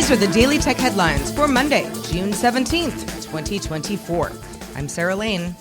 These are the Daily Tech headlines for Monday, June 17th, 2024. I'm Sarah Lane.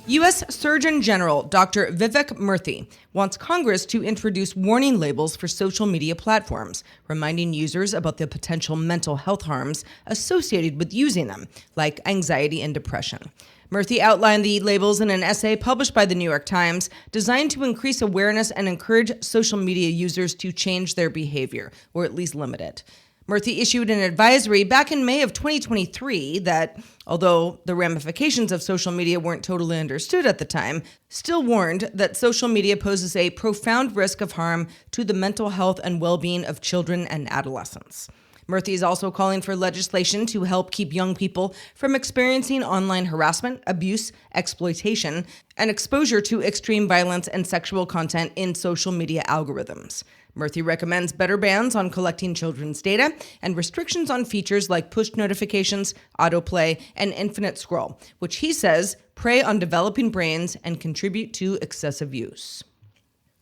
U.S. Surgeon General Dr. Vivek Murthy wants Congress to introduce warning labels for social media platforms, reminding users about the potential mental health harms associated with using them, like anxiety and depression. Murthy outlined the labels in an essay published by the New York Times designed to increase awareness and encourage social media users to change their behavior, or at least limit it. Murthy issued an advisory back in May of 2023 that, although the ramifications of social media weren't totally understood at the time, still warned that social media poses a profound risk of harm to the mental health and well-being of children and adolescents. Murthy is also calling for legislation to help keep young people from experiencing online harassment, abuse, exploitation, and exposure to extreme violence and sexual content in social media algorithms. Murthy recommends better bans on collecting children's data and restrictions on features like push notifications, autoplay, and infinite scroll, which he says prey on developing brains and contribute to excessive use.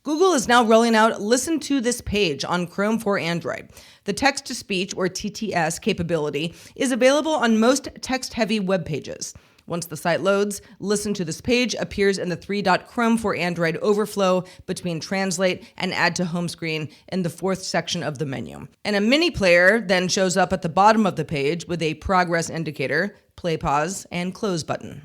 Google is now rolling out Listen to This Page on Chrome for Android. The text-to-speech, or TTS, capability is available on most text-heavy web pages. Once the site loads, Listen to This Page appears in the three-dot Chrome for Android overflow between Translate and Add to Home Screen in the fourth section of the menu. And a mini player then shows up at the bottom of the page with a progress indicator, play pause, and close button.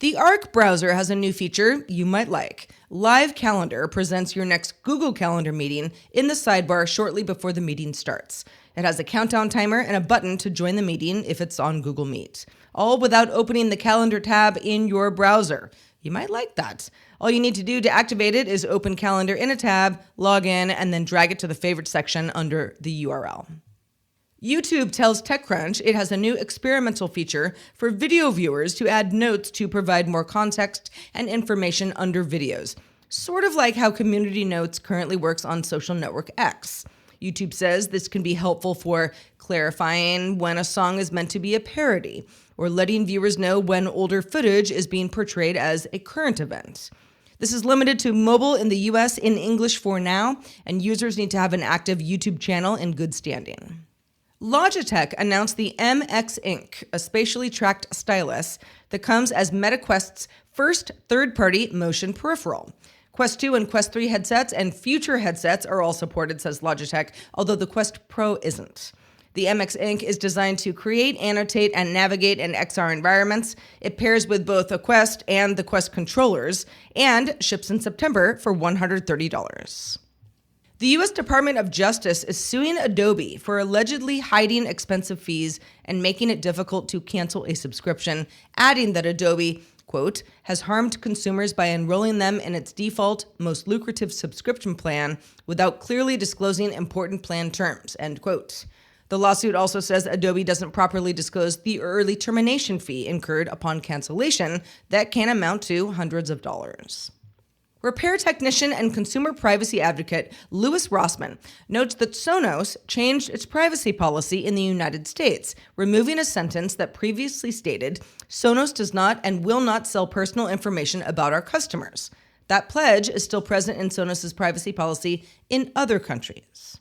The Arc browser has a new feature you might like. Live Calendar presents your next Google Calendar meeting in the sidebar shortly before the meeting starts. It has a countdown timer and a button to join the meeting if it's on Google Meet, all without opening the Calendar tab in your browser. You might like that. All you need to do to activate it is open Calendar in a tab, log in, and then drag it to the favorite section under the URL. YouTube tells TechCrunch it has a new experimental feature for video viewers to add notes to provide more context and information under videos, sort of like how Community Notes currently works on social network X. YouTube says this can be helpful for clarifying when a song is meant to be a parody, or letting viewers know when older footage is being portrayed as a current event. This is limited to mobile in the US in English for now, and users need to have an active YouTube channel in good standing. Logitech announced the MX Ink, a spatially tracked stylus that comes as MetaQuest's first third-party motion peripheral. Quest 2 and Quest 3 headsets and future headsets are all supported, says Logitech, although the Quest Pro isn't. The MX Ink is designed to create, annotate, and navigate in XR environments. It pairs with both a Quest and the Quest controllers and ships in September for $130. The U.S. Department of Justice is suing Adobe for allegedly hiding expensive fees and making it difficult to cancel a subscription, adding that Adobe, quote, has harmed consumers by enrolling them in its default, most lucrative subscription plan without clearly disclosing important plan terms, end quote. The lawsuit also says Adobe doesn't properly disclose the early termination fee incurred upon cancellation that can amount to hundreds of dollars. Repair technician and consumer privacy advocate Louis Rossman notes that Sonos changed its privacy policy in the United States, removing a sentence that previously stated, "Sonos does not and will not sell personal information about our customers." That pledge is still present in Sonos's privacy policy in other countries.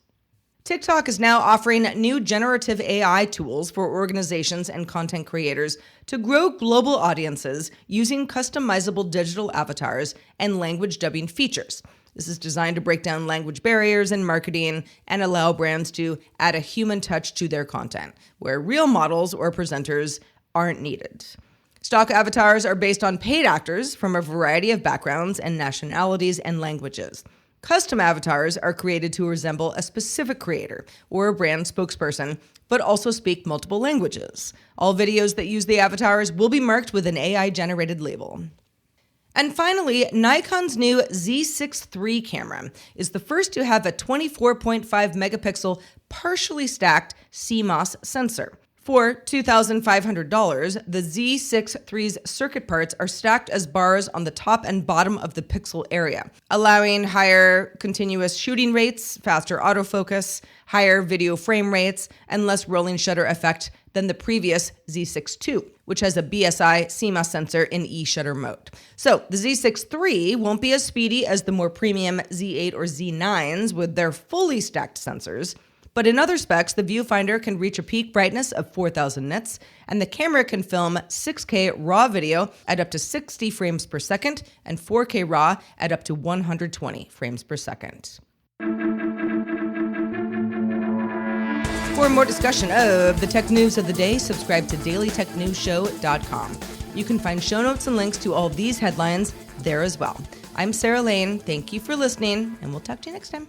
TikTok is now offering new generative AI tools for organizations and content creators to grow global audiences using customizable digital avatars and language dubbing features. This is designed to break down language barriers in marketing and allow brands to add a human touch to their content, where real models or presenters aren't needed. Stock avatars are based on paid actors from a variety of backgrounds and nationalities and languages. Custom avatars are created to resemble a specific creator or a brand spokesperson, but also speak multiple languages. All videos that use the avatars will be marked with an AI-generated label. And finally, Nikon's new Z6 III camera is the first to have a 24.5 megapixel partially stacked CMOS sensor. For $2,500, the Z6 III's circuit parts are stacked as bars on the top and bottom of the pixel area, allowing higher continuous shooting rates, faster autofocus, higher video frame rates, and less rolling shutter effect than the previous Z6 II, which has a BSI CMOS sensor in E-shutter mode. So the Z6 III won't be as speedy as the more premium Z8 or Z9s with their fully stacked sensors, But in other specs, the viewfinder can reach a peak brightness of 4,000 nits, and the camera can film 6K RAW video at up to 60 frames per second and 4K RAW at up to 120 frames per second. For more discussion of the tech news of the day, subscribe to dailytechnewsshow.com. You can find show notes and links to all these headlines there as well. I'm Sarah Lane. Thank you for listening, and we'll talk to you next time.